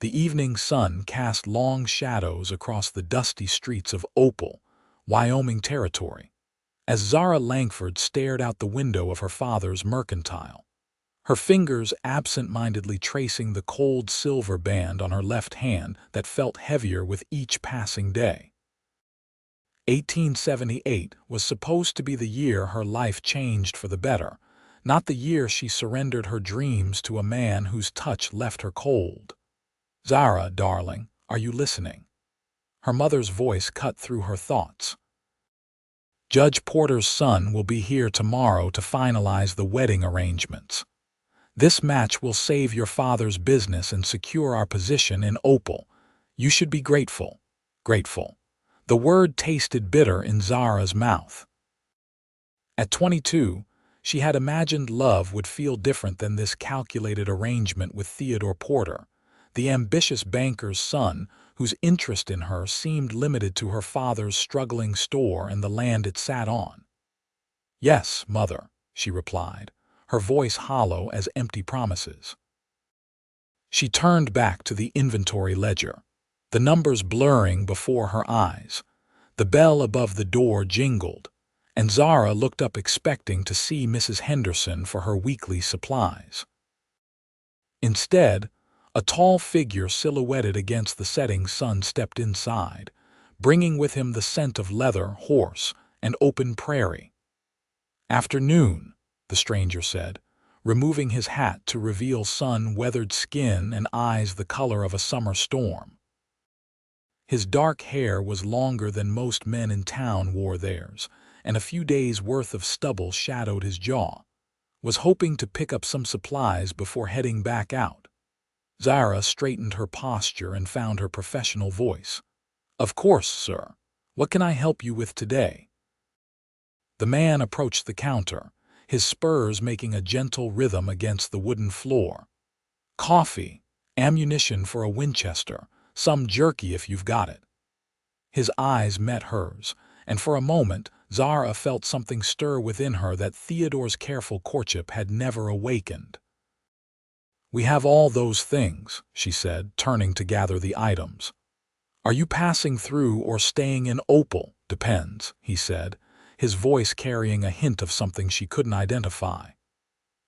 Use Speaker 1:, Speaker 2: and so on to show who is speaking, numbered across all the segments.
Speaker 1: The evening sun cast long shadows across the dusty streets of Opal, Wyoming Territory, as Zara Langford stared out the window of her father's mercantile, her fingers absent-mindedly tracing the cold silver band on her left hand that felt heavier with each passing day. 1878 was supposed to be the year her life changed for the better, not the year she surrendered her dreams to a man whose touch left her cold. "Zara, darling, are you listening?" Her mother's voice cut through her thoughts. "Judge Porter's son will be here tomorrow to finalize the wedding arrangements. This match will save your father's business and secure our position in Opal. You should be grateful." Grateful. The word tasted bitter in Zara's mouth. At 22, she had imagined love would feel different than this calculated arrangement with Theodore Porter, the ambitious banker's son whose interest in her seemed limited to her father's struggling store and the land it sat on. "Yes, mother," she replied, her voice hollow as empty promises. She turned back to the inventory ledger, the numbers blurring before her eyes. The bell above the door jingled, and Zara looked up expecting to see Mrs. Henderson for her weekly supplies. Instead, a tall figure silhouetted against the setting sun stepped inside, bringing with him the scent of leather, horse, and open prairie. "Afternoon," the stranger said, removing his hat to reveal sun-weathered skin and eyes the color of a summer storm. His dark hair was longer than most men in town wore theirs, and a few days' worth of stubble shadowed his jaw. "Was hoping to pick up some supplies before heading back out." Zara straightened her posture and found her professional voice. "Of course, sir. What can I help you with today?" The man approached the counter, his spurs making a gentle rhythm against the wooden floor. "Coffee, ammunition for a Winchester, some jerky if you've got it." His eyes met hers, and for a moment Zara felt something stir within her that Theodore's careful courtship had never awakened. "We have all those things," she said, turning to gather the items. "Are you passing through or staying in Opal?" "Depends," he said, his voice carrying a hint of something she couldn't identify.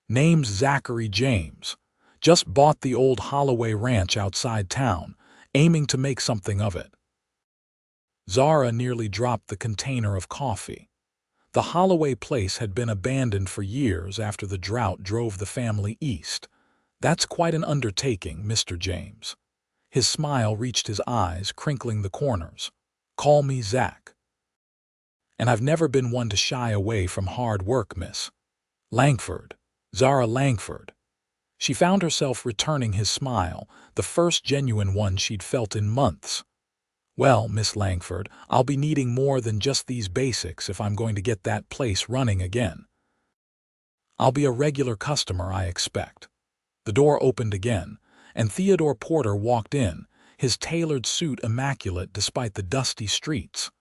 Speaker 1: "Name's Zachary James. Just bought the old Holloway ranch outside town, aiming to make something of it." Zara nearly dropped the container of coffee. The Holloway place had been abandoned for years after the drought drove the family east. "That's quite an undertaking, Mr. James." His smile reached his eyes, crinkling the corners. "Call me Zach. And I've never been one to shy away from hard work, Miss Langford. Zara Langford." She found herself returning his smile, the first genuine one she'd felt in months. "Well, Miss Langford, I'll be needing more than just these basics if I'm going to get that place running again." "I'll be a regular customer, I expect." The door opened again, and Theodore Porter walked in, his tailored suit immaculate despite the dusty streets.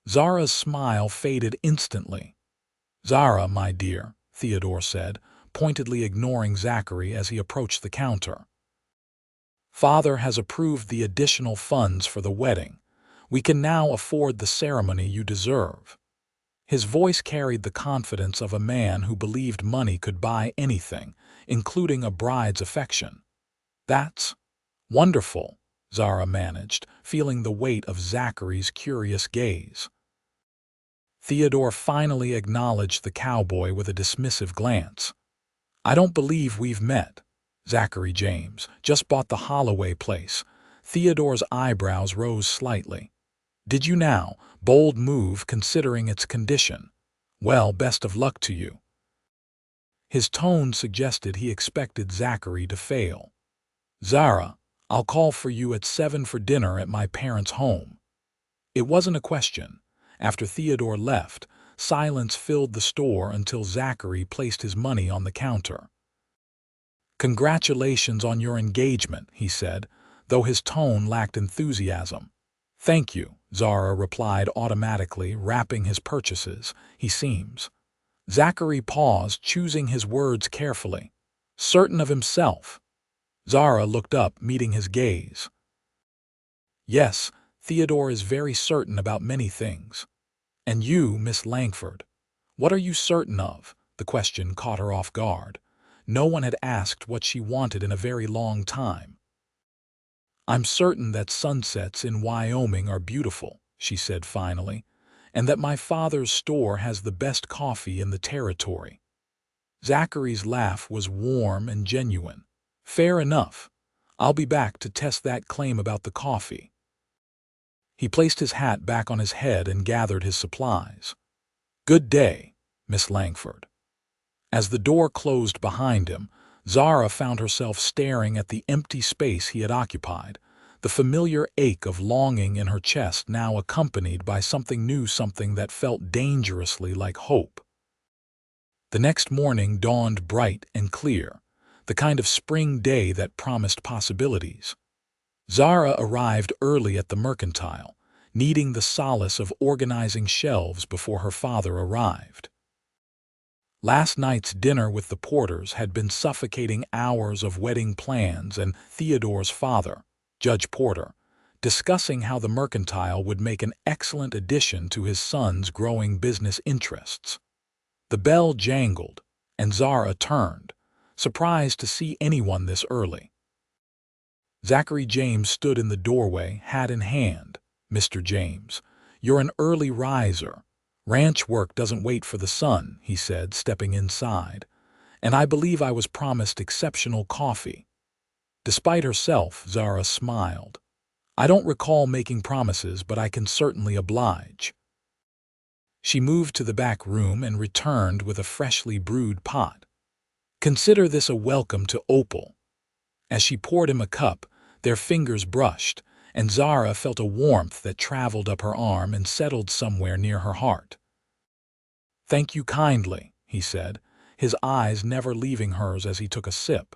Speaker 1: Zara's smile faded instantly. "Zara, my dear," Theodore said, pointedly ignoring Zachary as he approached the counter. "Father has approved the additional funds for the wedding. We can now afford the ceremony you deserve." His voice carried the confidence of a man who believed money could buy anything, including a bride's affection. "That's wonderful," Zara managed, feeling the weight of Zachary's curious gaze. Theodore finally acknowledged the cowboy with a dismissive glance. "I don't believe we've met. Zachary James just bought the Holloway place." Theodore's eyebrows rose slightly. "Did you now? Bold move considering its condition. Well, best of luck to you." His tone suggested he expected Zachary to fail. "Zara, I'll call for you at 7 for dinner at my parents' home." It wasn't a question. After Theodore left, silence filled the store until Zachary placed his money on the counter. "Congratulations on your engagement," he said, though his tone lacked enthusiasm. "Thank you," Zara replied automatically, wrapping his purchases. "He seems." Zachary paused, choosing his words carefully. "Certain of himself." Zara looked up, meeting his gaze. Yes, Theodore is very certain about many things. And you, Miss Langford, what are you certain of? The question caught her off guard. No one had asked what she wanted in a very long time. I'm certain that sunsets in Wyoming are beautiful, she said finally, and that my father's store has the best coffee in the territory. Zachary's laugh was warm and genuine. Fair enough. I'll be back to test that claim about the coffee. He placed his hat back on his head and gathered his supplies. Good day, Miss Langford. As the door closed behind him, Zara found herself staring at the empty space he had occupied, the familiar ache of longing in her chest now accompanied by something new, something that felt dangerously like hope. The next morning dawned bright and clear, the kind of spring day that promised possibilities. Zara arrived early at the mercantile, needing the solace of organizing shelves before her father arrived. Last night's dinner with the Porters had been suffocating hours of wedding plans and Theodore's father, Judge Porter, discussing how the mercantile would make an excellent addition to his son's growing business interests. The bell jangled, and Zara turned, surprised to see anyone this early. Zachary James stood in the doorway, hat in hand. Mr. James, you're an early riser. Ranch work doesn't wait for the sun, he said, stepping inside, and I believe I was promised exceptional coffee. Despite herself, Zara smiled. I don't recall making promises, but I can certainly oblige. She moved to the back room and returned with a freshly brewed pot. Consider this a welcome to Opal. As she poured him a cup, their fingers brushed, and Zara felt a warmth that traveled up her arm and settled somewhere near her heart. Thank you kindly, he said, his eyes never leaving hers as he took a sip.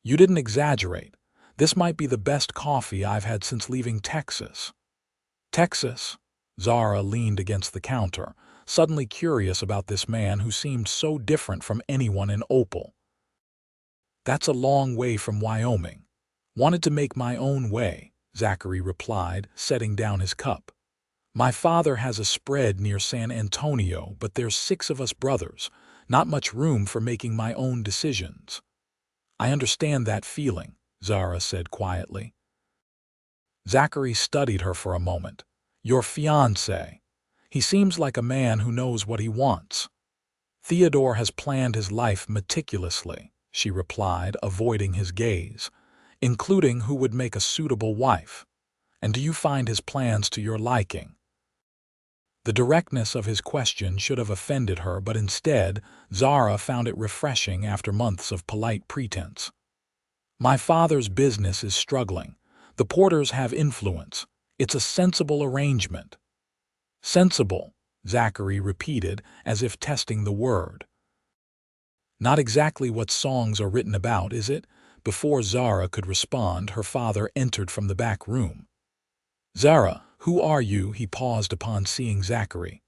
Speaker 1: You didn't exaggerate. This might be the best coffee I've had since leaving Texas. Texas? Zara leaned against the counter, suddenly curious about this man who seemed so different from anyone in Opal. That's a long way from Wyoming. Wanted to make my own way, Zachary replied, setting down his cup. My father has a spread near San Antonio, but there's 6 of us brothers, not much room for making my own decisions. I understand that feeling, Zara said quietly. Zachary studied her for a moment. Your fiancé. He seems like a man who knows what he wants. Theodore has planned his life meticulously, she replied, avoiding his gaze, including who would make a suitable wife. And do you find his plans to your liking? The directness of his question should have offended her, but instead, Zara found it refreshing after months of polite pretense. My father's business is struggling. The Porters have influence. It's a sensible arrangement. Sensible, Zachary repeated, as if testing the word. Not exactly what songs are written about, is it? Before Zara could respond, her father entered from the back room. Zara, who are you? He paused upon seeing Zachary.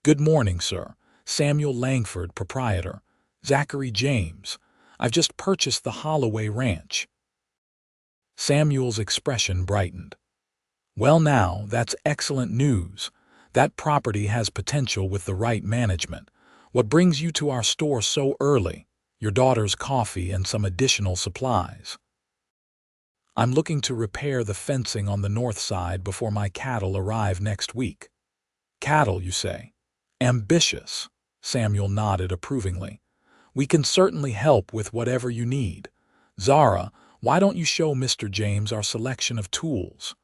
Speaker 1: Good morning, sir. Samuel Langford, proprietor. Zachary James. I've just purchased the Holloway Ranch. Samuel's expression brightened. Well now, that's excellent news. That property has potential with the right management. What brings you to our store so early? Your daughter's coffee and some additional supplies. I'm looking to repair the fencing on the north side before my cattle arrive next week. Cattle, you say? Ambitious. Samuel nodded approvingly. We can certainly help with whatever you need. Zara, why don't you show Mr. James our selection of tools?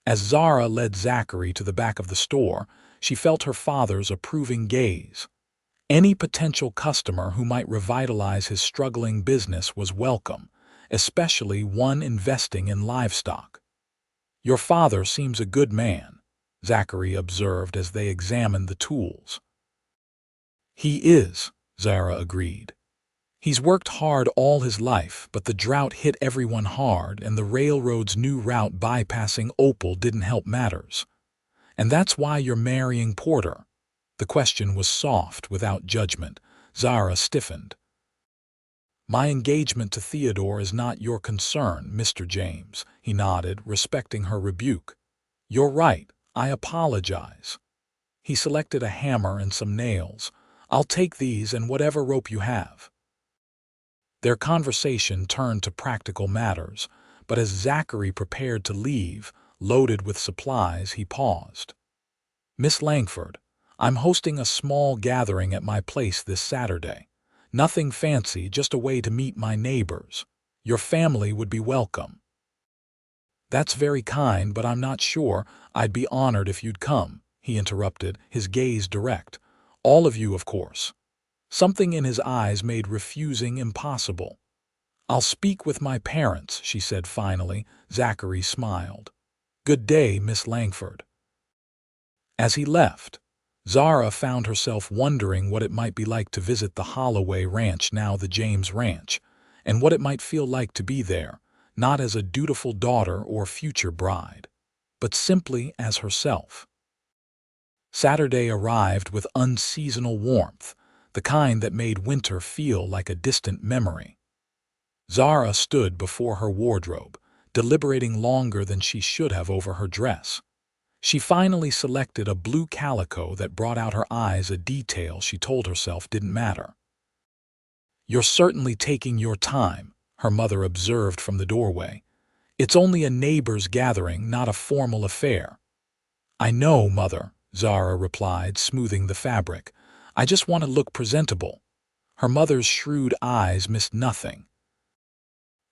Speaker 1: As Zara led Zachary to the back of the store, she felt her father's approving gaze. Any potential customer who might revitalize his struggling business was welcome, especially one investing in livestock. Your father seems a good man, Zachary observed as they examined the tools. He is, Zara agreed. He's worked hard all his life, but the drought hit everyone hard, and the railroad's new route bypassing Opal didn't help matters. And that's why you're marrying Porter. The question was soft, without judgment. Zara stiffened. My engagement to Theodore is not your concern, Mr. James, he nodded, respecting her rebuke. You're right, I apologize. He selected a hammer and some nails. I'll take these and whatever rope you have. Their conversation turned to practical matters, but as Zachary prepared to leave, loaded with supplies, he paused. Miss Langford, I'm hosting a small gathering at my place this Saturday. Nothing fancy, just a way to meet my neighbors. Your family would be welcome. That's very kind, but I'm not sure. I'd be honored if you'd come, he interrupted, his gaze direct. All of you, of course. Something in his eyes made refusing impossible. I'll speak with my parents, she said finally. Zachary smiled. Good day, Miss Langford. As he left, Zara found herself wondering what it might be like to visit the Holloway Ranch, now the James Ranch, and what it might feel like to be there, not as a dutiful daughter or future bride, but simply as herself. Saturday arrived with unseasonal warmth, the kind that made winter feel like a distant memory. Zara stood before her wardrobe, deliberating longer than she should have over her dress. She finally selected a blue calico that brought out her eyes, a detail she told herself didn't matter. You're certainly taking your time, her mother observed from the doorway. It's only a neighbor's gathering, not a formal affair. I know, Mother, Zara replied, smoothing the fabric. I just want to look presentable. Her mother's shrewd eyes missed nothing.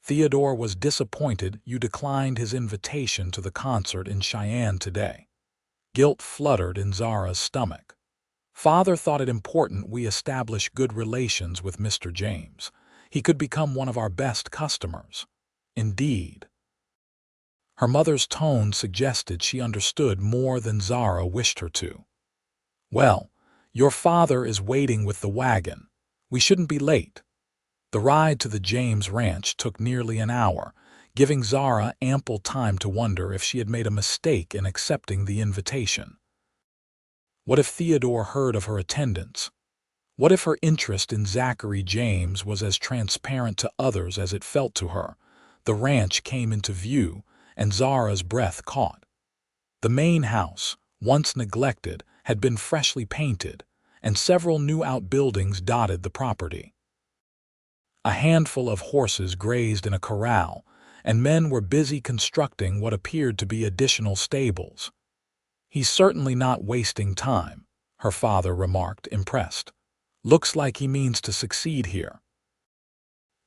Speaker 1: Theodore was disappointed you declined his invitation to the concert in Cheyenne today. Guilt fluttered in Zara's stomach. Father thought it important we establish good relations with Mr. James. He could become one of our best customers. Indeed. Her mother's tone suggested she understood more than Zara wished her to. Well, your father is waiting with the wagon. We shouldn't be late. The ride to the James Ranch took nearly an hour, giving Zara ample time to wonder if she had made a mistake in accepting the invitation. What if Theodore heard of her attendance? What if her interest in Zachary James was as transparent to others as it felt to her? The ranch came into view, and Zara's breath caught. The main house, once neglected, had been freshly painted, and several new outbuildings dotted the property. A handful of horses grazed in a corral, and men were busy constructing what appeared to be additional stables. He's certainly not wasting time, her father remarked, impressed. Looks like he means to succeed here.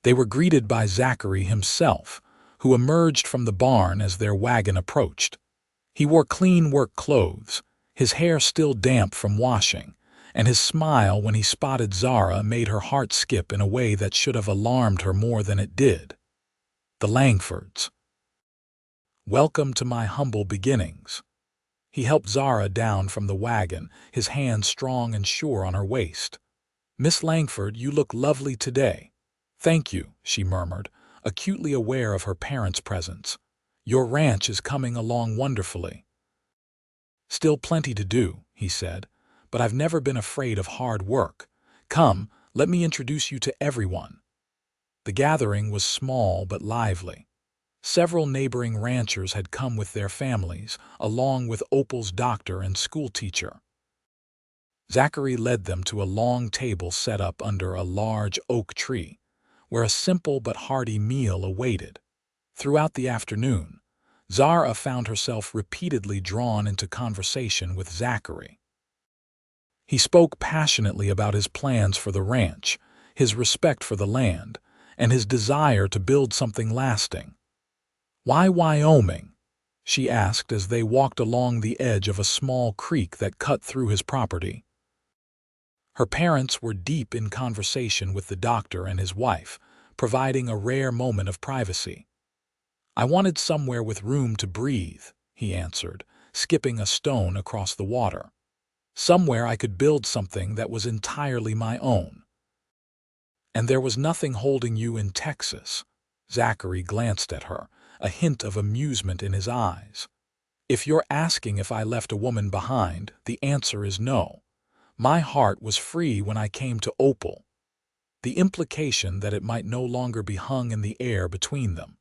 Speaker 1: They were greeted by Zachary himself, who emerged from the barn as their wagon approached. He wore clean work clothes, his hair still damp from washing, and his smile when he spotted Zara made her heart skip in a way that should have alarmed her more than it did. The Langfords. Welcome to my humble beginnings. He helped Zara down from the wagon, his hand strong and sure on her waist. Miss Langford, you look lovely today. Thank you, she murmured, acutely aware of her parents' presence. Your ranch is coming along wonderfully. Still plenty to do, he said, but I've never been afraid of hard work. Come, let me introduce you to everyone. The gathering was small but lively. Several neighboring ranchers had come with their families, along with Opal's doctor and schoolteacher. Zachary led them to a long table set up under a large oak tree, where a simple but hearty meal awaited. Throughout the afternoon, Zara found herself repeatedly drawn into conversation with Zachary. He spoke passionately about his plans for the ranch, his respect for the land, and his desire to build something lasting. Why Wyoming? She asked as they walked along the edge of a small creek that cut through his property. Her parents were deep in conversation with the doctor and his wife, providing a rare moment of privacy. I wanted somewhere with room to breathe, he answered, skipping a stone across the water. Somewhere I could build something that was entirely my own. And there was nothing holding you in Texas. Zachary glanced at her, a hint of amusement in his eyes. If you're asking if I left a woman behind, the answer is no. My heart was free when I came to Opal. the implication that it might no longer be hung in the air between them.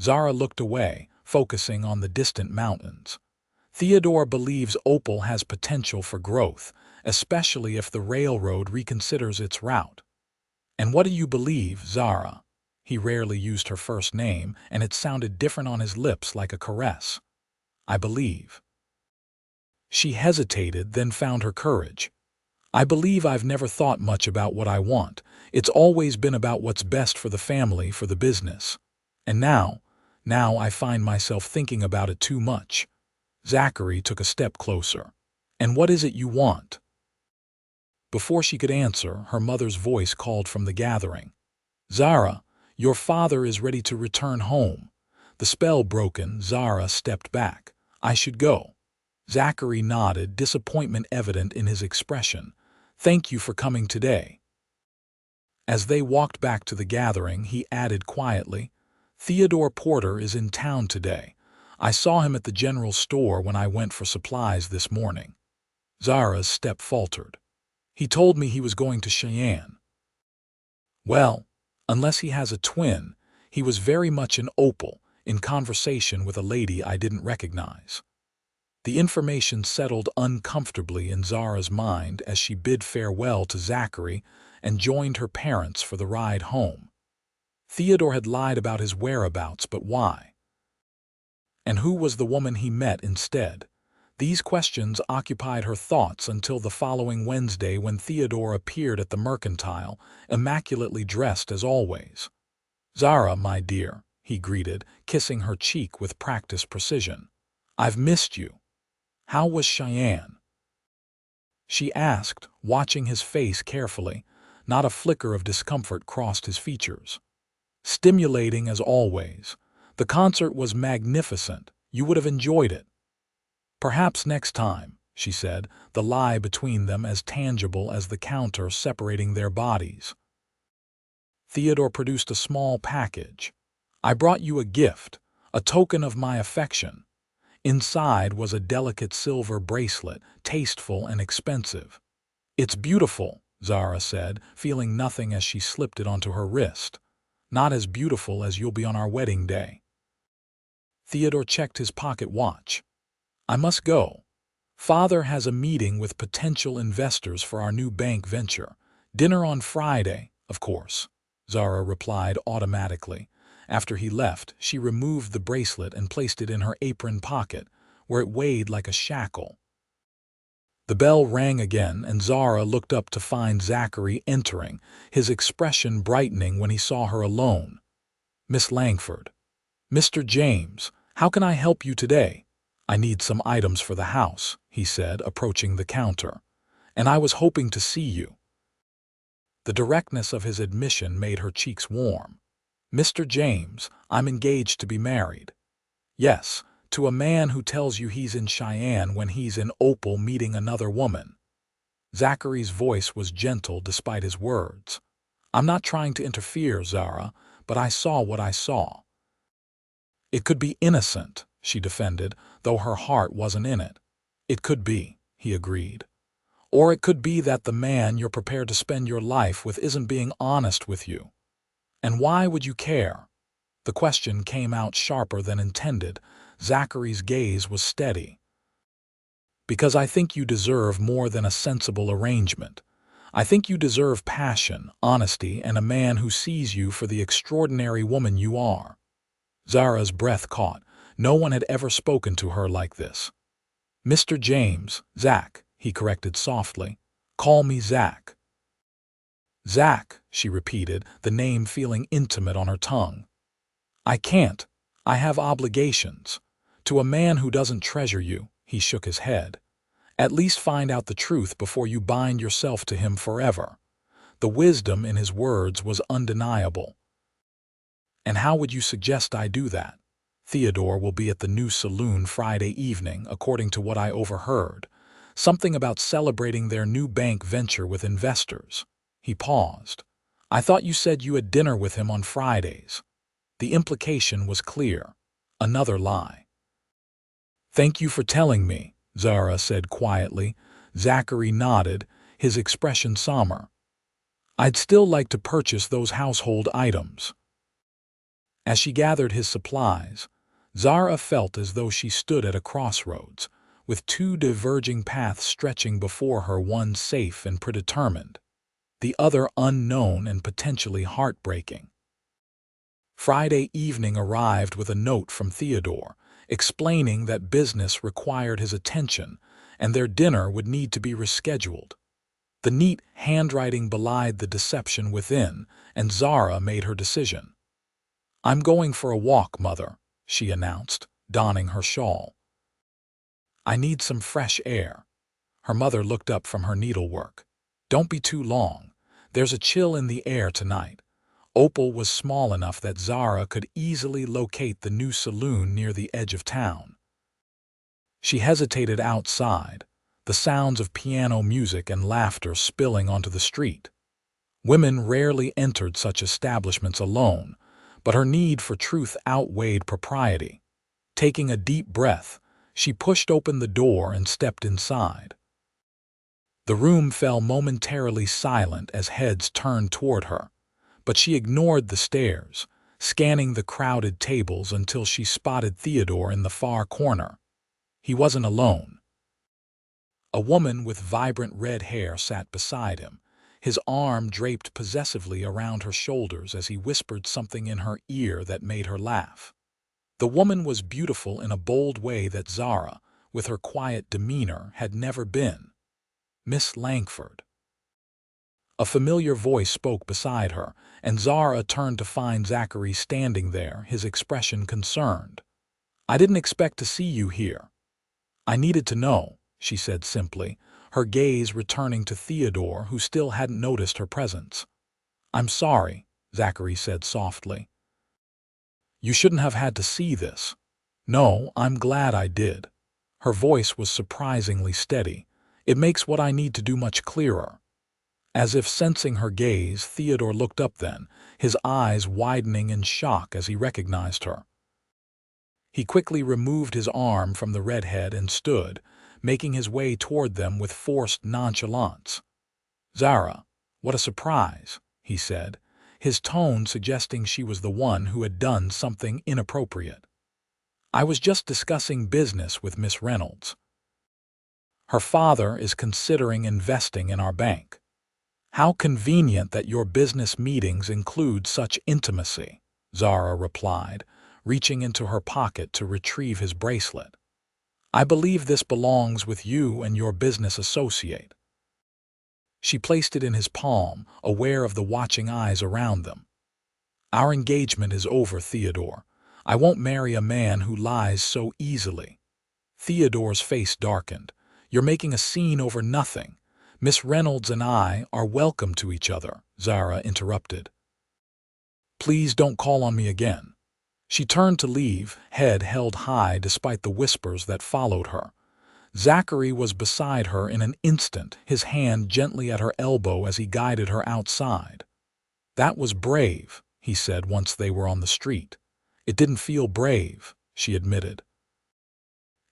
Speaker 1: Zara looked away, focusing on the distant mountains. Theodore believes Opal has potential for growth, especially if the railroad reconsiders its route. And what do you believe, Zara? He rarely used her first name, and it sounded different on his lips, like a caress. I believe. She hesitated, then found her courage. I believe I've never thought much about what I want. It's always been about what's best for the family, for the business. And now I find myself thinking about it too much. Zachary took a step closer. And what is it you want? Before she could answer, her mother's voice called from the gathering. Zara, your father is ready to return home. The spell broken, Zara stepped back. I should go. Zachary nodded, disappointment evident in his expression. Thank you for coming today. As they walked back to the gathering, he added quietly, Theodore Porter is in town today. I saw him at the general store when I went for supplies this morning. Zara's step faltered. He told me he was going to Cheyenne. Well, unless he has a twin, he was very much an Opal, in conversation with a lady I didn't recognize. The information settled uncomfortably in Zara's mind as she bid farewell to Zachary and joined her parents for the ride home. Theodore had lied about his whereabouts, but why? And who was the woman he met instead? These questions occupied her thoughts until the following Wednesday, when Theodore appeared at the Mercantile, immaculately dressed as always. Zara, my dear, he greeted, kissing her cheek with practiced precision. I've missed you. How was Cheyenne? She asked, watching his face carefully. Not a flicker of discomfort crossed his features. Stimulating as always. The concert was magnificent. You would have enjoyed it. Perhaps next time, she said, the lie between them as tangible as the counter separating their bodies. Theodore produced a small package. I brought you a gift, a token of my affection. Inside was a delicate silver bracelet, tasteful and expensive. It's beautiful, Zara said, feeling nothing as she slipped it onto her wrist. Not as beautiful as you'll be on our wedding day. Theodore checked his pocket watch. I must go. Father has a meeting with potential investors for our new bank venture. Dinner on Friday, of course, Zara replied automatically. After he left, she removed the bracelet and placed it in her apron pocket, where it weighed like a shackle. The bell rang again, and Zara looked up to find Zachary entering, his expression brightening when he saw her alone. Miss Langford. Mr. James, how can I help you today? I need some items for the house, he said, approaching the counter. And I was hoping to see you. The directness of his admission made her cheeks warm. Mr. James, I'm engaged to be married. Yes, to a man who tells you he's in Cheyenne when he's in Opal meeting another woman. Zachary's voice was gentle despite his words. I'm not trying to interfere, Zara, but I saw what I saw. It could be innocent, she defended, though her heart wasn't in it. It could be, he agreed. Or it could be that the man you're prepared to spend your life with isn't being honest with you. And why would you care? The question came out sharper than intended. Zachary's gaze was steady. Because I think you deserve more than a sensible arrangement. I think you deserve passion, honesty, and a man who sees you for the extraordinary woman you are. Zara's breath caught. No one had ever spoken to her like this. Mr. James, Zach, he corrected softly. Call me Zach. Zach, she repeated, the name feeling intimate on her tongue. I can't. I have obligations. To a man who doesn't treasure you, he shook his head. At least find out the truth before you bind yourself to him forever. The wisdom in his words was undeniable. And how would you suggest I do that? Theodore will be at the new saloon Friday evening, according to what I overheard. Something about celebrating their new bank venture with investors. He paused. I thought you said you had dinner with him on Fridays. The implication was clear. Another lie. Thank you for telling me, Zara said quietly. Zachary nodded, his expression somber. I'd still like to purchase those household items. As she gathered his supplies, Zara felt as though she stood at a crossroads, with two diverging paths stretching before her, one safe and predetermined, the other unknown and potentially heartbreaking. Friday evening arrived with a note from Theodore, explaining that business required his attention and their dinner would need to be rescheduled. The neat handwriting belied the deception within, and Zara made her decision. "I'm going for a walk, Mother," she announced, donning her shawl. "I need some fresh air." Her mother looked up from her needlework. "Don't be too long. There's a chill in the air tonight." Opal was small enough that Zara could easily locate the new saloon near the edge of town. She hesitated outside, the sounds of piano music and laughter spilling onto the street. Women rarely entered such establishments alone, but her need for truth outweighed propriety. Taking a deep breath, she pushed open the door and stepped inside. The room fell momentarily silent as heads turned toward her, but she ignored the stares, scanning the crowded tables until she spotted Theodore in the far corner. He wasn't alone. A woman with vibrant red hair sat beside him, his arm draped possessively around her shoulders as he whispered something in her ear that made her laugh. The woman was beautiful in a bold way that Zara, with her quiet demeanor, had never been. Miss Langford. A familiar voice spoke beside her, and Zara turned to find Zachary standing there, his expression concerned. "I didn't expect to see you here." "I needed to know," she said simply, her gaze returning to Theodore, who still hadn't noticed her presence. "I'm sorry," Zachary said softly. "You shouldn't have had to see this." "No, I'm glad I did." Her voice was surprisingly steady. "It makes what I need to do much clearer." As if sensing her gaze, Theodore looked up then, his eyes widening in shock as he recognized her. He quickly removed his arm from the redhead and stood, making his way toward them with forced nonchalance. "Zara, what a surprise," he said, his tone suggesting she was the one who had done something inappropriate. "I was just discussing business with Miss Reynolds. Her father is considering investing in our bank." "How convenient that your business meetings include such intimacy," Zara replied, reaching into her pocket to retrieve his bracelet. "I believe this belongs with you and your business associate." She placed it in his palm, aware of the watching eyes around them. "Our engagement is over, Theodore. I won't marry a man who lies so easily." Theodore's face darkened. "You're making a scene over nothing. Miss Reynolds and I are welcome to each other," Zara interrupted. "Please don't call on me again." She turned to leave, head held high despite the whispers that followed her. Zachary was beside her in an instant, his hand gently at her elbow as he guided her outside. "That was brave," he said once they were on the street. "It didn't feel brave," she admitted.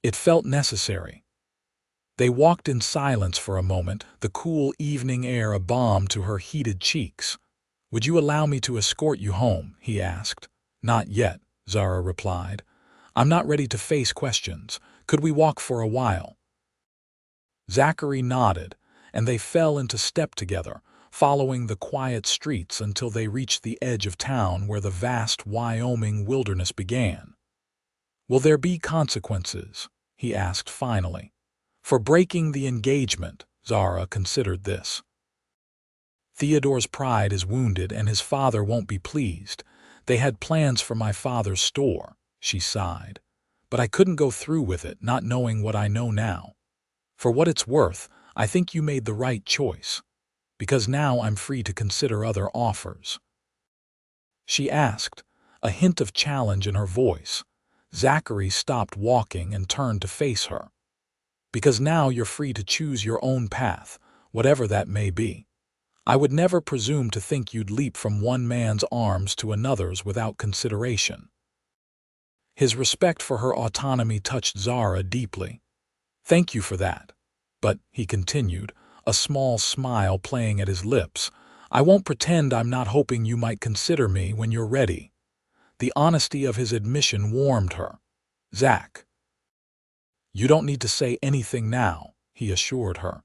Speaker 1: "It felt necessary." They walked in silence for a moment, the cool evening air a balm to her heated cheeks. "Would you allow me to escort you home?" he asked. "Not yet," Zara replied. "I'm not ready to face questions. Could we walk for a while?" Zachary nodded, and they fell into step together, following the quiet streets until they reached the edge of town where the vast Wyoming wilderness began. "Will there be consequences?" he asked finally. "For breaking the engagement," Zara considered this. "Theodore's pride is wounded and his father won't be pleased. They had plans for my father's store," she sighed. "But I couldn't go through with it, not knowing what I know now. For what it's worth, I think you made the right choice, because now I'm free to consider other offers." She asked, a hint of challenge in her voice. Zachary stopped walking and turned to face her. "Because now you're free to choose your own path, whatever that may be. I would never presume to think you'd leap from one man's arms to another's without consideration." His respect for her autonomy touched Zara deeply. "Thank you for that. But," he continued, a small smile playing at his lips, I won't pretend I'm not hoping you might consider me when you're ready. The honesty of his admission warmed her. Zach, you don't need to say anything now, he assured her.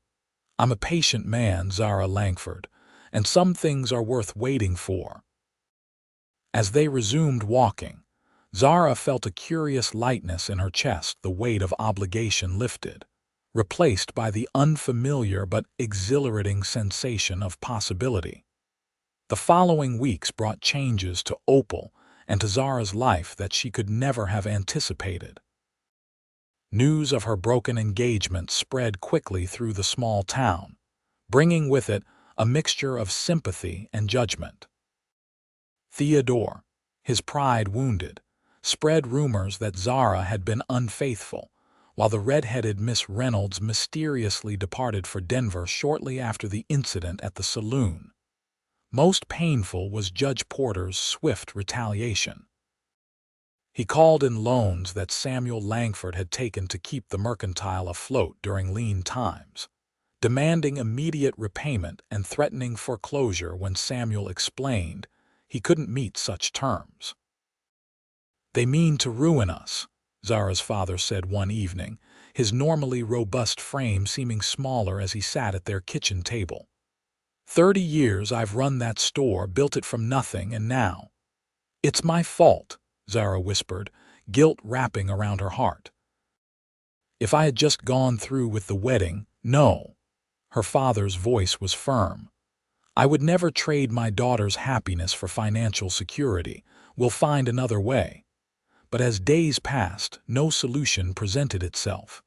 Speaker 1: I'm a patient man, Zara Langford, and some things are worth waiting for. As they resumed walking, Zara felt a curious lightness in her chest, the weight of obligation lifted, replaced by the unfamiliar but exhilarating sensation of possibility. The following weeks brought changes to Opal and to Zara's life that she could never have anticipated. News of her broken engagement spread quickly through the small town, bringing with it a mixture of sympathy and judgment. Theodore, his pride wounded, spread rumors that Zara had been unfaithful, while the red-headed Miss Reynolds mysteriously departed for Denver shortly after the incident at the saloon. Most painful was Judge Porter's swift retaliation. He called in loans that Samuel Langford had taken to keep the mercantile afloat during lean times, demanding immediate repayment and threatening foreclosure when Samuel explained he couldn't meet such terms. "They mean to ruin us," Zara's father said one evening, his normally robust frame seeming smaller as he sat at their kitchen table. 30 years I've run that store, built it from nothing, and now—" "It's my fault," Zara whispered, guilt wrapping around her heart. "If I had just gone through with the wedding, no." Her father's voice was firm. "I would never trade my daughter's happiness for financial security. We'll find another way." But as days passed, no solution presented itself.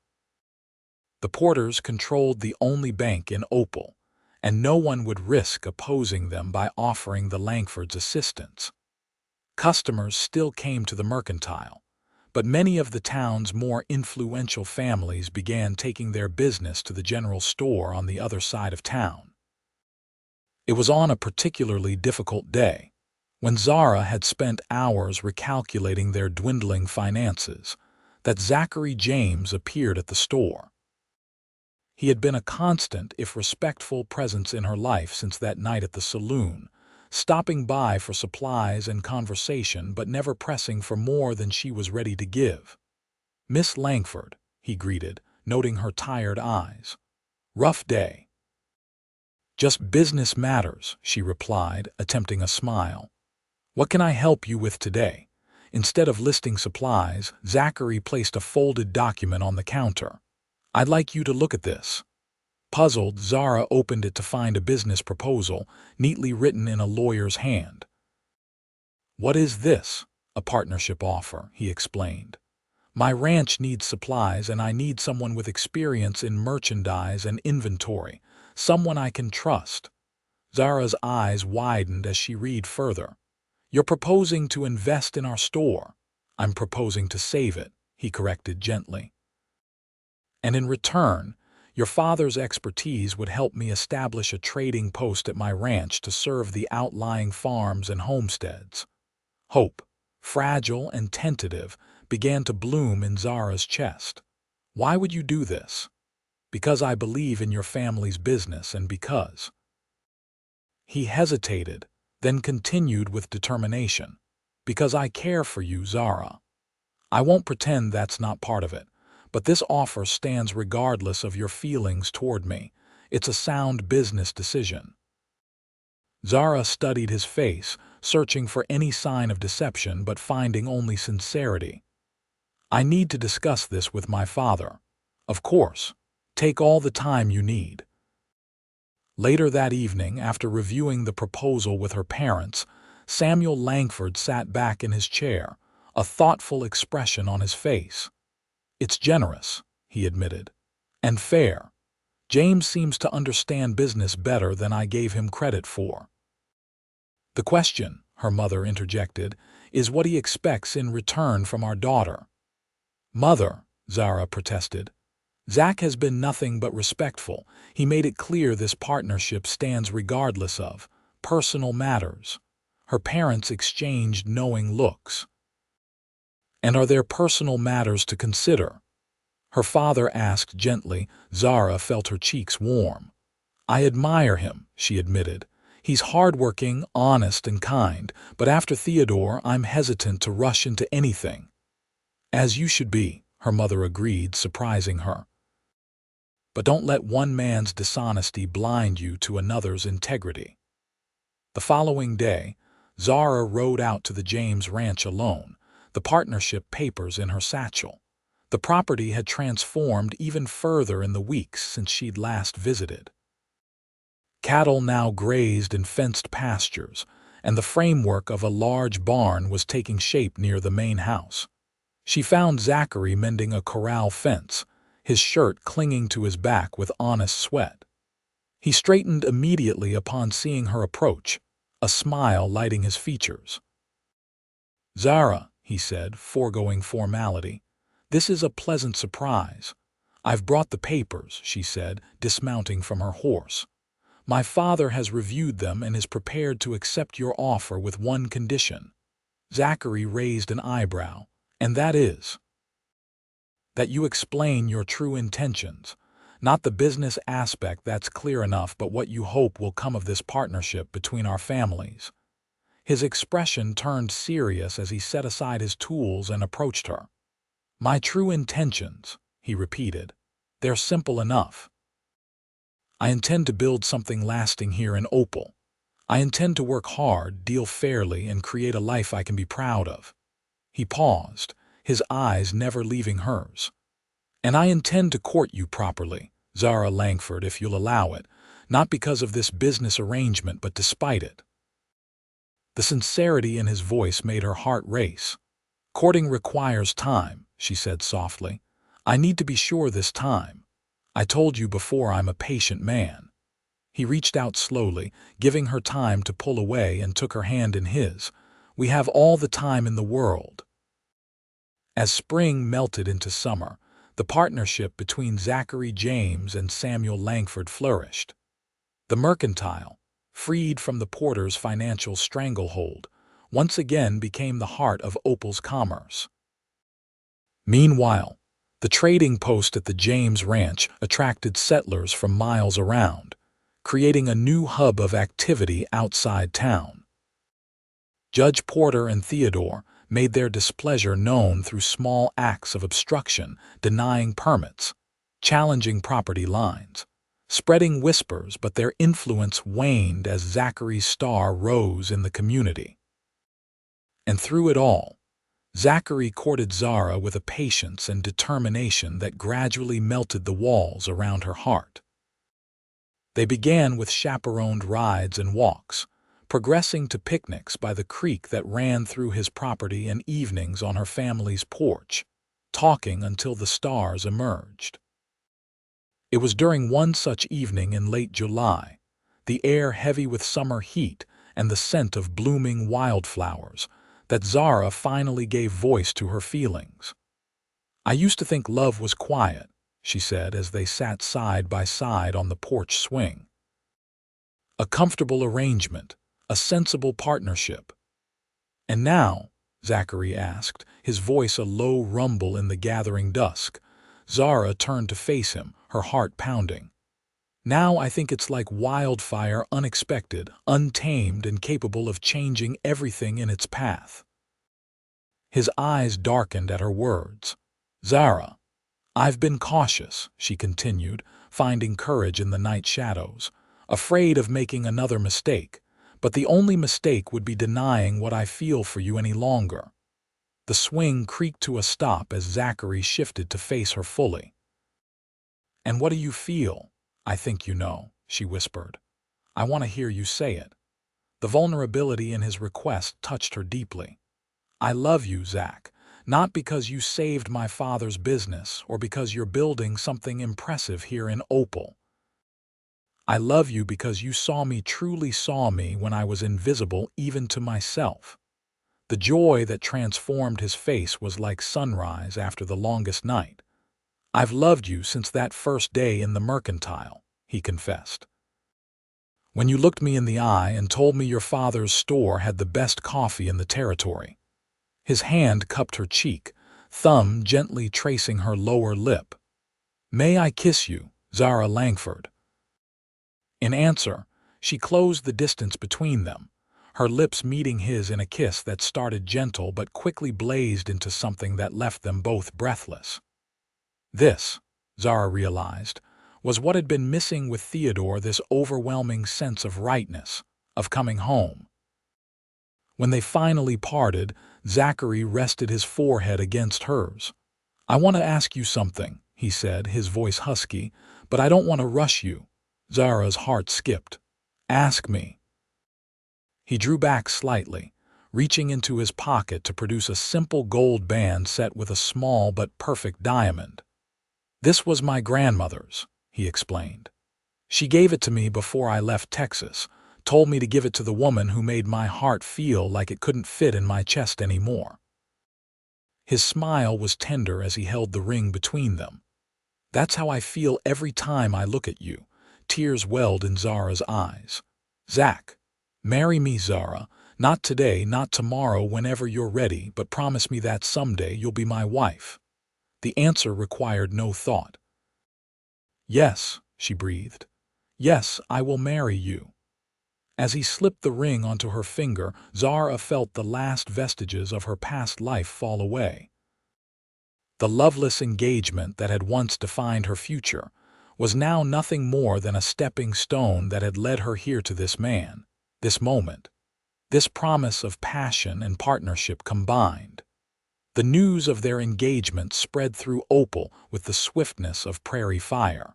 Speaker 1: The Porters controlled the only bank in Opal, and no one would risk opposing them by offering the Langfords assistance. Customers still came to the mercantile, but many of the town's more influential families began taking their business to the general store on the other side of town. It was on a particularly difficult day, when Zara had spent hours recalculating their dwindling finances, that Zachary James appeared at the store. He had been a constant, if respectful, presence in her life since that night at the saloon, stopping by for supplies and conversation but never pressing for more than she was ready to give. "Miss Langford," he greeted, noting her tired eyes. "Rough day." "Just business matters," she replied, attempting a smile. "What can I help you with today?" Instead of listing supplies, Zachary placed a folded document on the counter. "I'd like you to look at this." Puzzled, Zara opened it to find a business proposal, neatly written in a lawyer's hand. "What is this?" "A partnership offer," he explained. "My ranch needs supplies, and I need someone with experience in merchandise and inventory, someone I can trust." Zara's eyes widened as she read further. "You're proposing to invest in our store." "I'm proposing to save it," he corrected gently. "And in return, your father's expertise would help me establish a trading post at my ranch to serve the outlying farms and homesteads." Hope, fragile and tentative, began to bloom in Zara's chest. "Why would you do this?" "Because I believe in your family's business and because—" He hesitated, then continued with determination. "Because I care for you, Zara. I won't pretend that's not part of it, but this offer stands regardless of your feelings toward me. It's a sound business decision." Zara studied his face, searching for any sign of deception but finding only sincerity. "I need to discuss this with my father." "Of course. Take all the time you need." Later that evening, after reviewing the proposal with her parents, Samuel Langford sat back in his chair, a thoughtful expression on his face. "It's generous," he admitted, "and fair. James seems to understand business better than I gave him credit for." "The question," her mother interjected, "is what he expects in return from our daughter." "Mother," Zara protested, "Zach has been nothing but respectful. He made it clear this partnership stands regardless of personal matters." Her parents exchanged knowing looks. "And are there personal matters to consider?" her father asked gently. Zara felt her cheeks warm. "I admire him," she admitted. He's hardworking, honest, and kind, but after Theodore, I'm hesitant to rush into anything. As you should be, her mother agreed, surprising her. But don't let one man's dishonesty blind you to another's integrity. The following day, Zara rode out to the James ranch alone, the partnership papers in her satchel. The property had transformed even further in the weeks since she'd last visited. Cattle now grazed in fenced pastures, and the framework of a large barn was taking shape near the main house. She found Zachary mending a corral fence, his shirt clinging to his back with honest sweat. He straightened immediately upon seeing her approach, a smile lighting his features. "Zara," he said, foregoing formality, "this is a pleasant surprise." "I've brought the papers," she said, dismounting from her horse. "My father has reviewed them and is prepared to accept your offer with one condition." Zachary raised an eyebrow. "And that is?" "That you explain your true intentions. Not the business aspect, that's clear enough, but what you hope will come of this partnership between our families." His expression turned serious as he set aside his tools and approached her. "My true intentions," he repeated. "They're simple enough. I intend to build something lasting here in Opal. I intend to work hard, deal fairly, and create a life I can be proud of." He paused, his eyes never leaving hers. "And I intend to court you properly, Zara Langford, if you'll allow it, not because of this business arrangement, but despite it." The sincerity in his voice made her heart race. "Courting requires time," she said softly. "I need to be sure this time. I told you before I'm a patient man." He reached out slowly, giving her time to pull away, and took her hand in his. "We have all the time in the world." As spring melted into summer, the partnership between Zachary James and Samuel Langford flourished. The mercantile, freed from the Porters' financial stranglehold, once again became the heart of Opal's commerce. Meanwhile, the trading post at the James Ranch attracted settlers from miles around, creating a new hub of activity outside town. Judge Porter and Theodore made their displeasure known through small acts of obstruction, denying permits, challenging property lines, spreading whispers, but their influence waned as Zachary's star rose in the community. And through it all, Zachary courted Zara with a patience and determination that gradually melted the walls around her heart. They began with chaperoned rides and walks, progressing to picnics by the creek that ran through his property and evenings on her family's porch, talking until the stars emerged. It was during one such evening in late July, the air heavy with summer heat and the scent of blooming wildflowers, that Zara finally gave voice to her feelings. "I used to think love was quiet," she said as they sat side by side on the porch swing. "A comfortable arrangement, a sensible partnership." "And now?" Zachary asked, his voice a low rumble in the gathering dusk. Zara turned to face him, her heart pounding. "Now I think it's like wildfire, unexpected, untamed, and capable of changing everything in its path." His eyes darkened at her words. "Zara, I've been cautious," she continued, finding courage in the night shadows, "afraid of making another mistake, but the only mistake would be denying what I feel for you any longer." The swing creaked to a stop as Zachary shifted to face her fully. "And what do you feel? I think you know," she whispered. "I want to hear you say it." The vulnerability in his request touched her deeply. "I love you, Zach, not because you saved my father's business or because you're building something impressive here in Opal. I love you because you truly saw me when I was invisible even to myself." The joy that transformed his face was like sunrise after the longest night. "I've loved you since that first day in the mercantile," he confessed. "When you looked me in the eye and told me your father's store had the best coffee in the territory." His hand cupped her cheek, thumb gently tracing her lower lip. "May I kiss you, Zara Langford?" In answer, She closed the distance between them, her lips meeting his in a kiss that started gentle but quickly blazed into something that left them both breathless. This, Zara realized, was what had been missing with Theodore, this overwhelming sense of rightness, of coming home. When they finally parted, Zachary rested his forehead against hers. "I want to ask you something," he said, his voice husky, "but I don't want to rush you." Zara's heart skipped. "Ask me." He drew back slightly, reaching into his pocket to produce a simple gold band set with a small but perfect diamond. "This was my grandmother's," he explained. "She gave it to me before I left Texas, told me to give it to the woman who made my heart feel like it couldn't fit in my chest anymore." His smile was tender as he held the ring between them. "That's how I feel every time I look at you." Tears welled in Zara's eyes. "Zach, marry me, Zara. Not today, not tomorrow, whenever you're ready, but promise me that someday you'll be my wife." The answer required no thought. "Yes," she breathed. "Yes, I will marry you." As he slipped the ring onto her finger, Zara felt the last vestiges of her past life fall away. The loveless engagement that had once defined her future was now nothing more than a stepping stone that had led her here to this man, this moment, this promise of passion and partnership combined. The news of their engagement spread through Opal with the swiftness of prairie fire.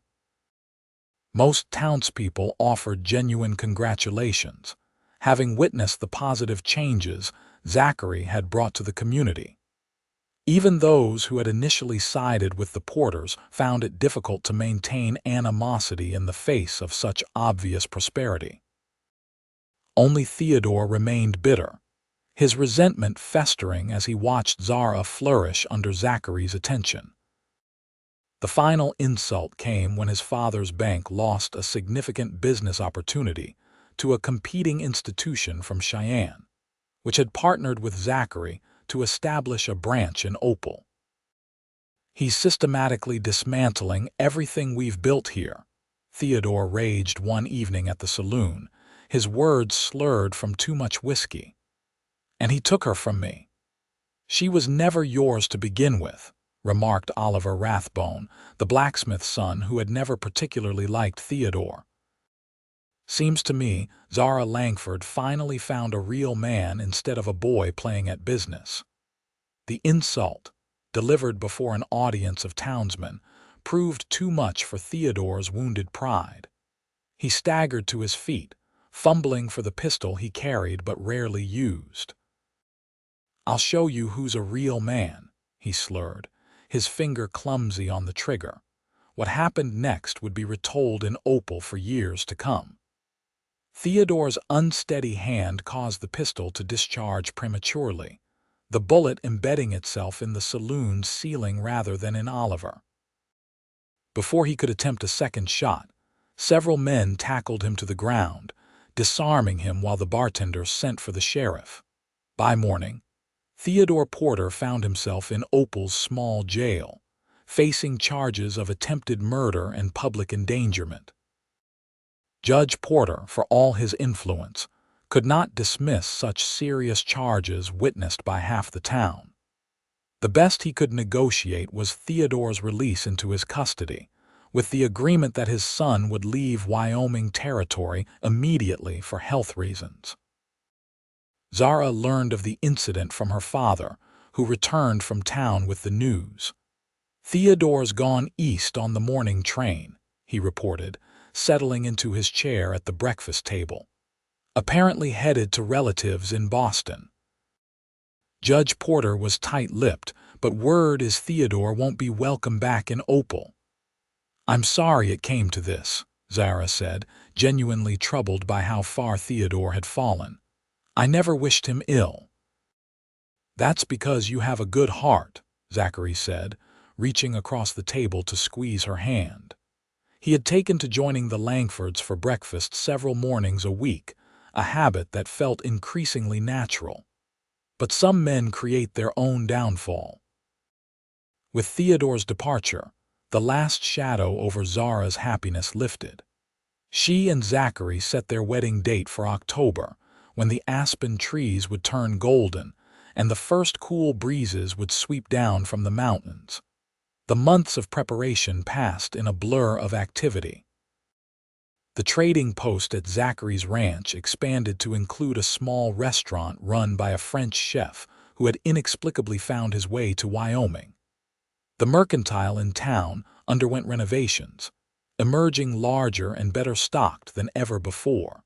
Speaker 1: Most townspeople offered genuine congratulations, having witnessed the positive changes Zachary had brought to the community. Even those who had initially sided with the Porters found it difficult to maintain animosity in the face of such obvious prosperity. Only Theodore remained bitter, his resentment festering as he watched Zara flourish under Zachary's attention. The final insult came when his father's bank lost a significant business opportunity to a competing institution from Cheyenne, which had partnered with Zachary to establish a branch in Opal. "He's systematically dismantling everything we've built here," Theodore raged one evening at the saloon, his words slurred from too much whiskey. "And he took her from me." "She was never yours to begin with," remarked Oliver Rathbone, the blacksmith's son who had never particularly liked Theodore. "Seems to me Zara Langford finally found a real man instead of a boy playing at business." The insult, delivered before an audience of townsmen, proved too much for Theodore's wounded pride. He staggered to his feet, fumbling for the pistol he carried but rarely used. "I'll show you who's a real man," he slurred, his finger clumsy on the trigger. What happened next would be retold in Opal for years to come. Theodore's unsteady hand caused the pistol to discharge prematurely, the bullet embedding itself in the saloon's ceiling rather than in Oliver. Before he could attempt a second shot, several men tackled him to the ground, disarming him while the bartender sent for the sheriff. By morning, Theodore Porter found himself in Opal's small jail, facing charges of attempted murder and public endangerment. Judge Porter, for all his influence, could not dismiss such serious charges witnessed by half the town. The best he could negotiate was Theodore's release into his custody, with the agreement that his son would leave Wyoming territory immediately for health reasons. Zara learned of the incident from her father, who returned from town with the news. "Theodore's gone east on the morning train," he reported, settling into his chair at the breakfast table. "Apparently headed to relatives in Boston." Judge Porter was tight-lipped, but word is Theodore won't be welcome back in Opal. "I'm sorry it came to this," Zara said, genuinely troubled by how far Theodore had fallen. "I never wished him ill." "That's because you have a good heart," Zachary said, reaching across the table to squeeze her hand. He had taken to joining the Langfords for breakfast several mornings a week, a habit that felt increasingly natural. But some men create their own downfall. With Theodore's departure, the last shadow over Zara's happiness lifted. She and Zachary set their wedding date for October, when the aspen trees would turn golden and the first cool breezes would sweep down from the mountains. The months of preparation passed in a blur of activity. The trading post at Zachary's ranch expanded to include a small restaurant run by a French chef who had inexplicably found his way to Wyoming. The mercantile in town underwent renovations, emerging larger and better stocked than ever before.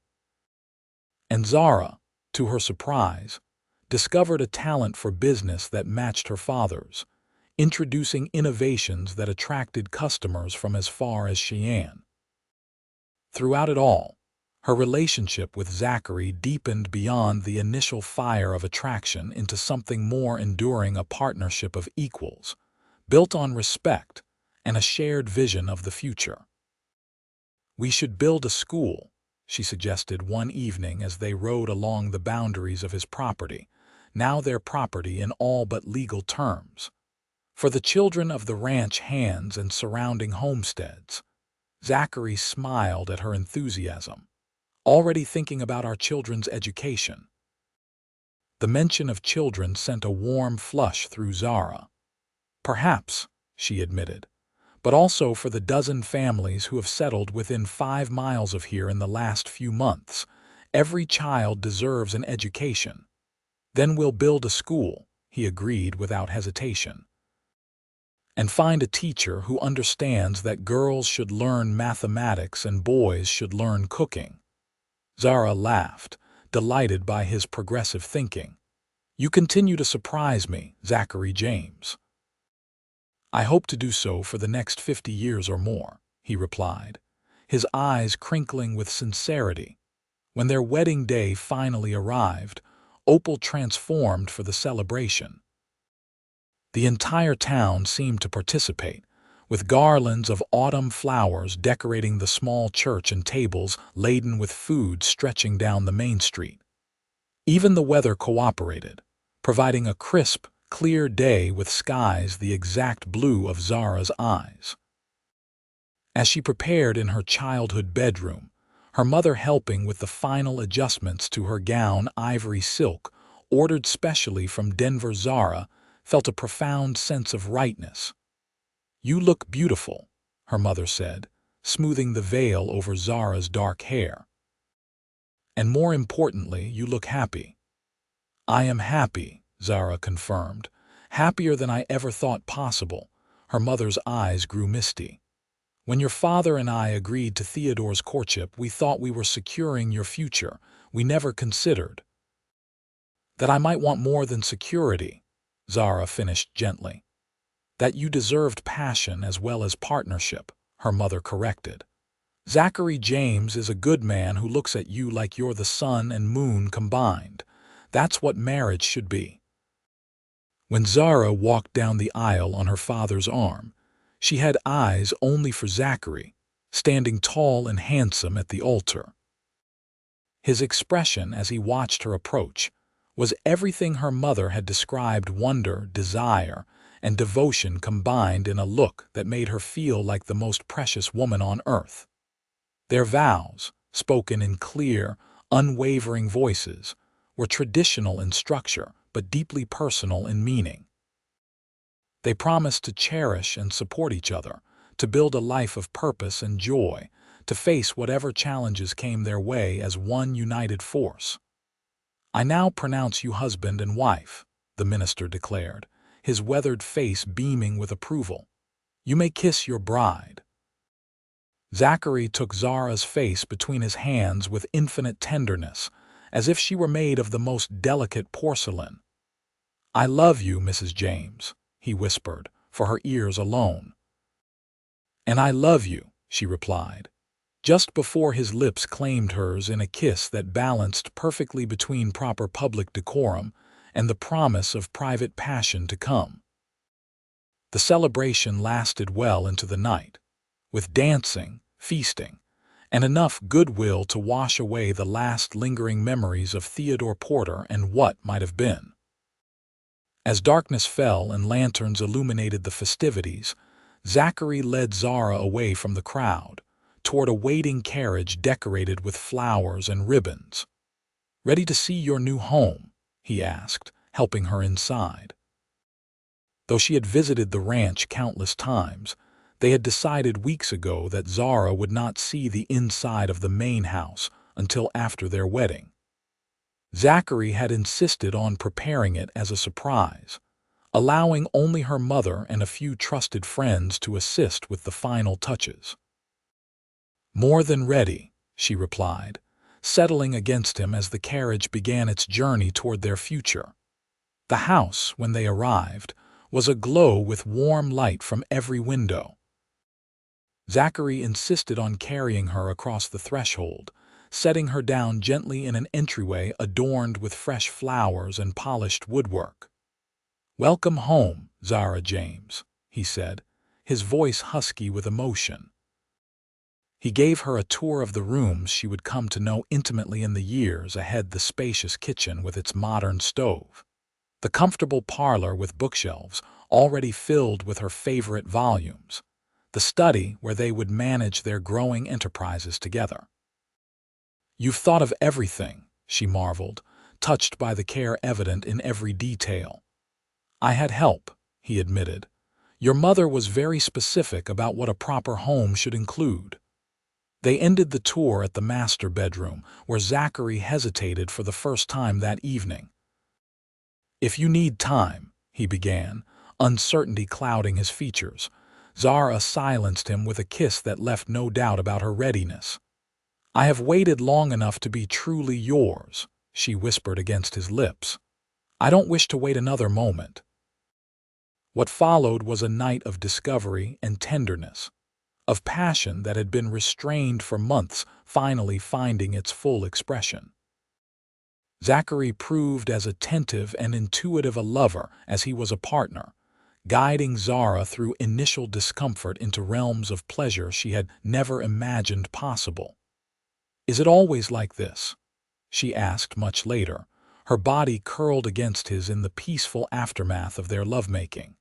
Speaker 1: And Zara, to her surprise, discovered a talent for business that matched her father's, introducing innovations that attracted customers from as far as Cheyenne. Throughout it all, her relationship with Zachary deepened beyond the initial fire of attraction into something more enduring, a partnership of equals, built on respect and a shared vision of the future. "We should build a school," she suggested one evening as they rode along the boundaries of his property, now their property in all but legal terms, "for the children of the ranch hands and surrounding homesteads." Zachary smiled at her enthusiasm. "Already thinking about our children's education." The mention of children sent a warm flush through Zara. "Perhaps," she admitted, "but also for the dozen families who have settled within 5 miles of here in the last few months. Every child deserves an education." "Then we'll build a school," he agreed without hesitation. "And find a teacher who understands that girls should learn mathematics and boys should learn cooking." Zara laughed, delighted by his progressive thinking. "You continue to surprise me, Zachary James." "I hope to do so for the next 50 years or more," he replied, his eyes crinkling with sincerity. When their wedding day finally arrived, Opal transformed for the celebration. The entire town seemed to participate, with garlands of autumn flowers decorating the small church and tables laden with food stretching down the main street. Even the weather cooperated, providing a crisp, clear day with skies the exact blue of Zara's eyes. As she prepared in her childhood bedroom, her mother helping with the final adjustments to her gown, ivory silk, ordered specially from Denver, Zara felt a profound sense of rightness. "You look beautiful," her mother said, smoothing the veil over Zara's dark hair. "And more importantly, you look happy." "I am happy," Zara confirmed, "happier than I ever thought possible." Her mother's eyes grew misty. "When your father and I agreed to Theodore's courtship, we thought we were securing your future. We never considered that I might want more than security," Zara finished gently. "That you deserved passion as well as partnership," her mother corrected. "Zachary James is a good man who looks at you like you're the sun and moon combined. That's what marriage should be." When Zara walked down the aisle on her father's arm, she had eyes only for Zachary, standing tall and handsome at the altar. His expression as he watched her approach was everything her mother had described: wonder, desire, and devotion combined in a look that made her feel like the most precious woman on earth. Their vows, spoken in clear, unwavering voices, were traditional in structure but deeply personal in meaning. They promised to cherish and support each other, to build a life of purpose and joy, to face whatever challenges came their way as one united force. "I now pronounce you husband and wife," the minister declared, his weathered face beaming with approval. "You may kiss your bride." Zachary took Zara's face between his hands with infinite tenderness, as if she were made of the most delicate porcelain. "I love you, Mrs. James," he whispered, for her ears alone. "And I love you," she replied, just before his lips claimed hers in a kiss that balanced perfectly between proper public decorum and the promise of private passion to come. The celebration lasted well into the night, with dancing, feasting, and enough goodwill to wash away the last lingering memories of Theodore Porter and what might have been. As darkness fell and lanterns illuminated the festivities, Zachary led Zara away from the crowd, toward a waiting carriage decorated with flowers and ribbons. "Ready to see your new home?" he asked, helping her inside. Though she had visited the ranch countless times, they had decided weeks ago that Zara would not see the inside of the main house until after their wedding. Zachary had insisted on preparing it as a surprise, allowing only her mother and a few trusted friends to assist with the final touches. "More than ready," she replied, settling against him as the carriage began its journey toward their future. The house, when they arrived, was aglow with warm light from every window. Zachary insisted on carrying her across the threshold, setting her down gently in an entryway adorned with fresh flowers and polished woodwork. "Welcome home, Zara James," he said, his voice husky with emotion. He gave her a tour of the rooms she would come to know intimately in the years ahead: the spacious kitchen with its modern stove, the comfortable parlor with bookshelves already filled with her favorite volumes, the study where they would manage their growing enterprises together. "You've thought of everything," she marveled, touched by the care evident in every detail. "I had help," he admitted. "Your mother was very specific about what a proper home should include." They ended the tour at the master bedroom, where Zachary hesitated for the first time that evening. "If you need time," he began, uncertainty clouding his features. Zara silenced him with a kiss that left no doubt about her readiness. "I have waited long enough to be truly yours," she whispered against his lips. "I don't wish to wait another moment." What followed was a night of discovery and tenderness, of passion that had been restrained for months finally finding its full expression. Zachary proved as attentive and intuitive a lover as he was a partner, guiding Zara through initial discomfort into realms of pleasure she had never imagined possible. "Is it always like this?" she asked much later, her body curled against his in the peaceful aftermath of their lovemaking.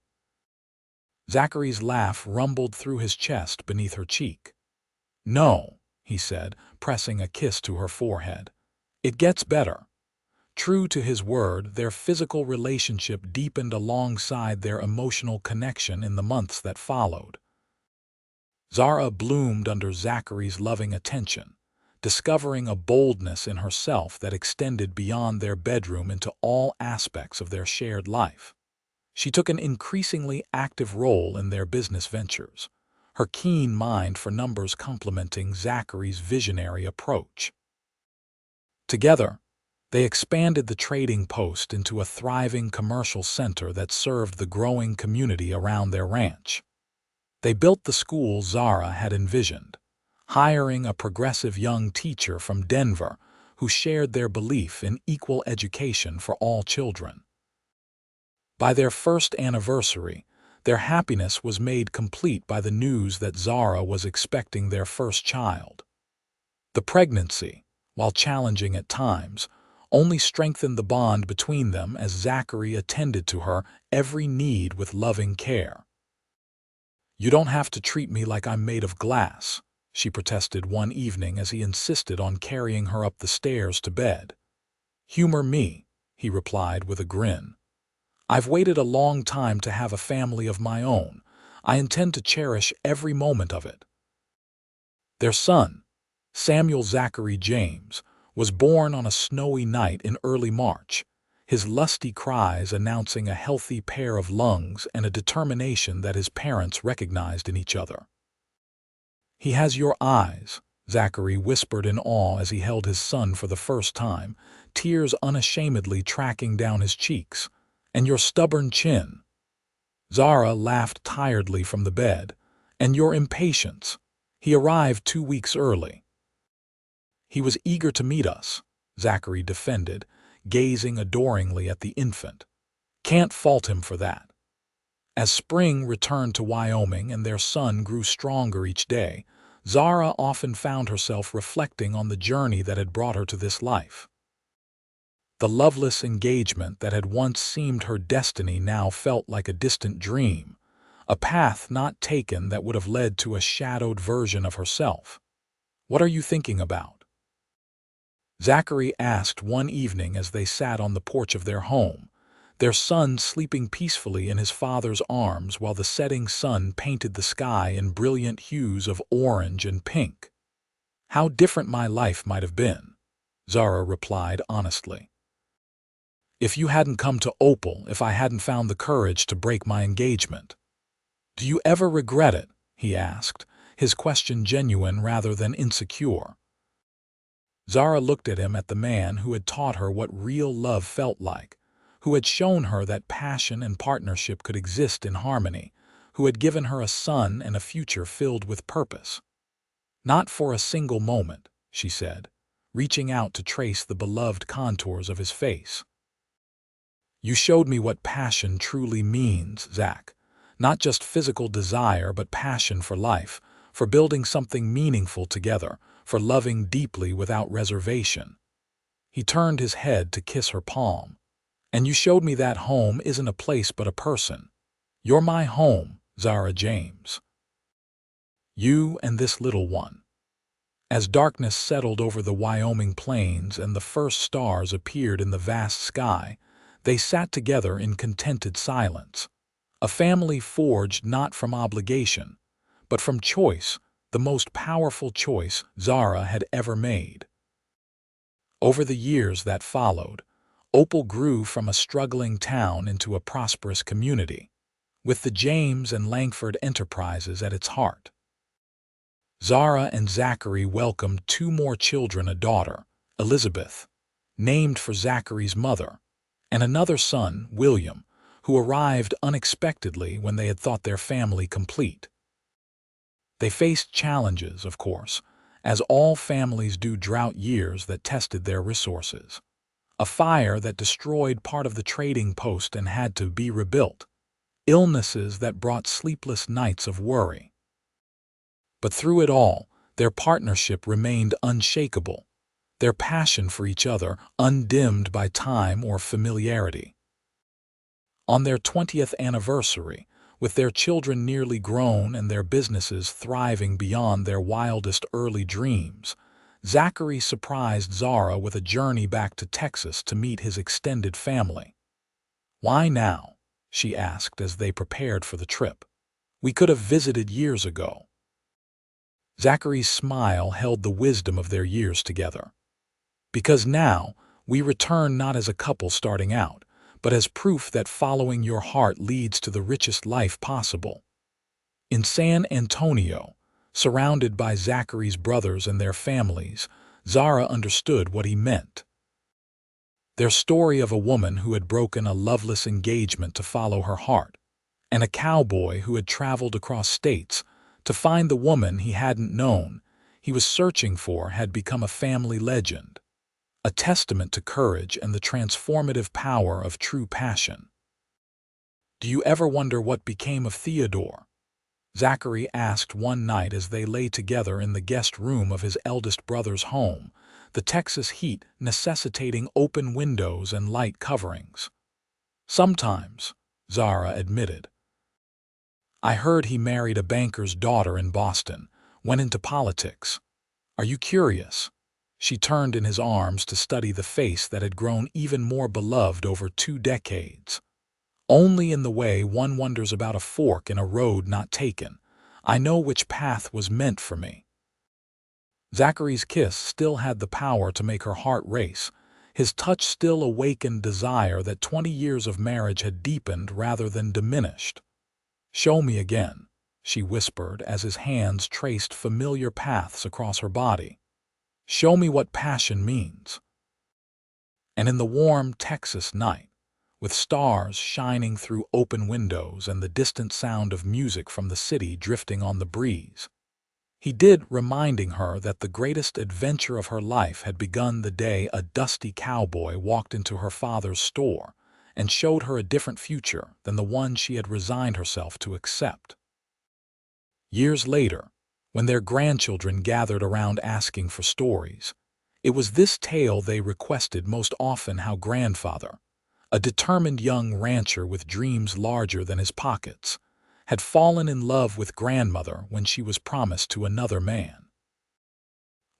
Speaker 1: Zachary's laugh rumbled through his chest beneath her cheek. "No," he said, pressing a kiss to her forehead. "It gets better." True to his word, their physical relationship deepened alongside their emotional connection in the months that followed. Zara bloomed under Zachary's loving attention, discovering a boldness in herself that extended beyond their bedroom into all aspects of their shared life. She took an increasingly active role in their business ventures, her keen mind for numbers complementing Zachary's visionary approach. Together, they expanded the trading post into a thriving commercial center that served the growing community around their ranch. They built the school Zara had envisioned, hiring a progressive young teacher from Denver who shared their belief in equal education for all children. By their first anniversary, their happiness was made complete by the news that Zara was expecting their first child. The pregnancy, while challenging at times, only strengthened the bond between them as Zachary attended to her every need with loving care. "You don't have to treat me like I'm made of glass," she protested one evening as he insisted on carrying her up the stairs to bed. "Humor me," he replied with a grin. "I've waited a long time to have a family of my own. I intend to cherish every moment of it." Their son, Samuel Zachary James, was born on a snowy night in early March, his lusty cries announcing a healthy pair of lungs and a determination that his parents recognized in each other. "He has your eyes," Zachary whispered in awe as he held his son for the first time, tears unashamedly tracking down his cheeks. "And your stubborn chin." Zara laughed tiredly from the bed. "And your impatience. He arrived 2 weeks early." "He was eager to meet us," Zachary defended, gazing adoringly at the infant. "Can't fault him for that." As spring returned to Wyoming and their son grew stronger each day, Zara often found herself reflecting on the journey that had brought her to this life. The loveless engagement that had once seemed her destiny now felt like a distant dream, a path not taken that would have led to a shadowed version of herself. What are you thinking about?" Zachary asked one evening as they sat on the porch of their home, their son sleeping peacefully in his father's arms while the setting sun painted the sky in brilliant hues of orange and pink. "How different my life might have been," Zara replied honestly. "If you hadn't come to Opal, if I hadn't found the courage to break my engagement." "Do you ever regret it?" he asked, his question genuine rather than insecure. Zara looked at him, at the man who had taught her what real love felt like, who had shown her that passion and partnership could exist in harmony, who had given her a son and a future filled with purpose. "Not for a single moment," she said, reaching out to trace the beloved contours of his face. "You showed me what passion truly means, Zach. Not just physical desire, but passion for life, for building something meaningful together, for loving deeply without reservation." He turned his head to kiss her palm. "And you showed me that home isn't a place but a person. You're my home, Zara James. You and this little one." As darkness settled over the Wyoming plains and the first stars appeared in the vast sky, they sat together in contented silence. A family forged not from obligation, but from choice, the most powerful choice Zara had ever made. Over the years that followed, Opal grew from a struggling town into a prosperous community, with the James and Langford enterprises at its heart. Zara and Zachary welcomed two more children, a daughter, Elizabeth, named for Zachary's mother, and another son, William, who arrived unexpectedly when they had thought their family complete. They faced challenges, of course, as all families do, drought years that tested their resources. A fire that destroyed part of the trading post and had to be rebuilt. Illnesses that brought sleepless nights of worry. But through it all, their partnership remained unshakable, their passion for each other undimmed by time or familiarity. On their 20th anniversary, with their children nearly grown and their businesses thriving beyond their wildest early dreams, Zachary surprised Zara with a journey back to Texas to meet his extended family. "Why now?" she asked as they prepared for the trip. "We could have visited years ago." Zachary's smile held the wisdom of their years together. "Because now, we return not as a couple starting out, but as proof that following your heart leads to the richest life possible." In San Antonio, surrounded by Zachary's brothers and their families, Zara understood what he meant. Their story of a woman who had broken a loveless engagement to follow her heart, and a cowboy who had traveled across states to find the woman he hadn't known he was searching for, had become a family legend, a testament to courage and the transformative power of true passion. "Do you ever wonder what became of Theodore?" Zachary asked one night as they lay together in the guest room of his eldest brother's home, the Texas heat necessitating open windows and light coverings. "Sometimes," Zara admitted. "I heard he married a banker's daughter in Boston, went into politics. Are you curious?" She turned in his arms to study the face that had grown even more beloved over 2 decades. "Only in the way one wonders about a fork in a road not taken. I know which path was meant for me." Zachary's kiss still had the power to make her heart race. His touch still awakened desire that 20 years of marriage had deepened rather than diminished. "Show me again," she whispered as his hands traced familiar paths across her body. "Show me what passion means." And in the warm Texas night, with stars shining through open windows and the distant sound of music from the city drifting on the breeze, he did, reminding her that the greatest adventure of her life had begun the day a dusty cowboy walked into her father's store and showed her a different future than the one she had resigned herself to accept. Years later, when their grandchildren gathered around asking for stories, it was this tale they requested most often: how grandfather, a determined young rancher with dreams larger than his pockets, had fallen in love with grandmother when she was promised to another man.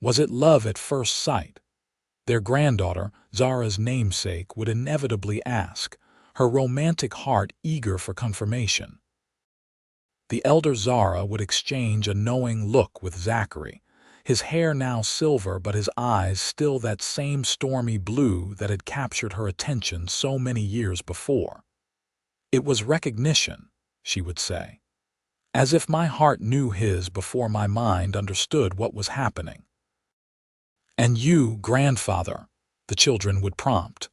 Speaker 1: Was it love at first sight? Their granddaughter, Zara's namesake, would inevitably ask, her romantic heart eager for confirmation. The elder Zara would exchange a knowing look with Zachary, his hair now silver but his eyes still that same stormy blue that had captured her attention so many years before. "It was recognition," she would say, "as if my heart knew his before my mind understood what was happening." "And you, grandfather," the children would prompt.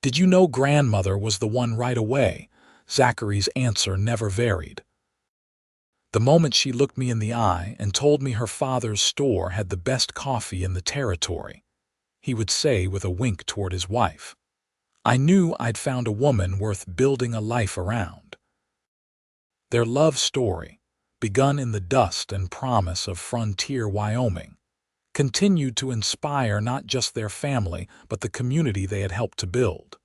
Speaker 1: "Did you know grandmother was the one right away?" Zachary's answer never varied. "The moment she looked me in the eye and told me her father's store had the best coffee in the territory," he would say with a wink toward his wife, "I knew I'd found a woman worth building a life around." Their love story, begun in the dust and promise of frontier Wyoming, continued to inspire not just their family but the community they had helped to build.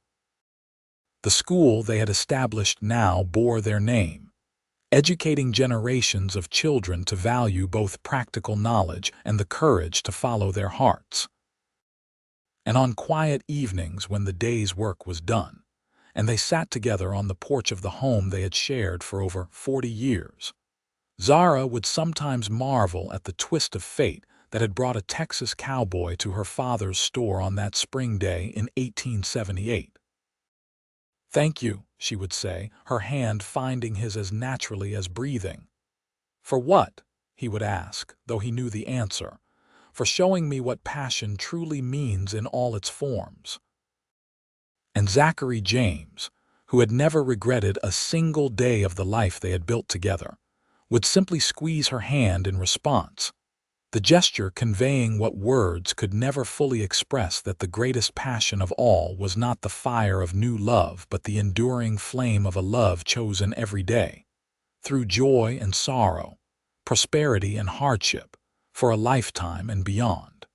Speaker 1: The school they had established now bore their name, educating generations of children to value both practical knowledge and the courage to follow their hearts. And on quiet evenings when the day's work was done, and they sat together on the porch of the home they had shared for over 40 years, Zara would sometimes marvel at the twist of fate that had brought a Texas cowboy to her father's store on that spring day in 1878. "Thank you," she would say, her hand finding his as naturally as breathing. "For what?" he would ask, though he knew the answer. "For showing me what passion truly means in all its forms." And Zachary James, who had never regretted a single day of the life they had built together, would simply squeeze her hand in response, the gesture conveying what words could never fully express, that the greatest passion of all was not the fire of new love but the enduring flame of a love chosen every day, through joy and sorrow, prosperity and hardship, for a lifetime and beyond.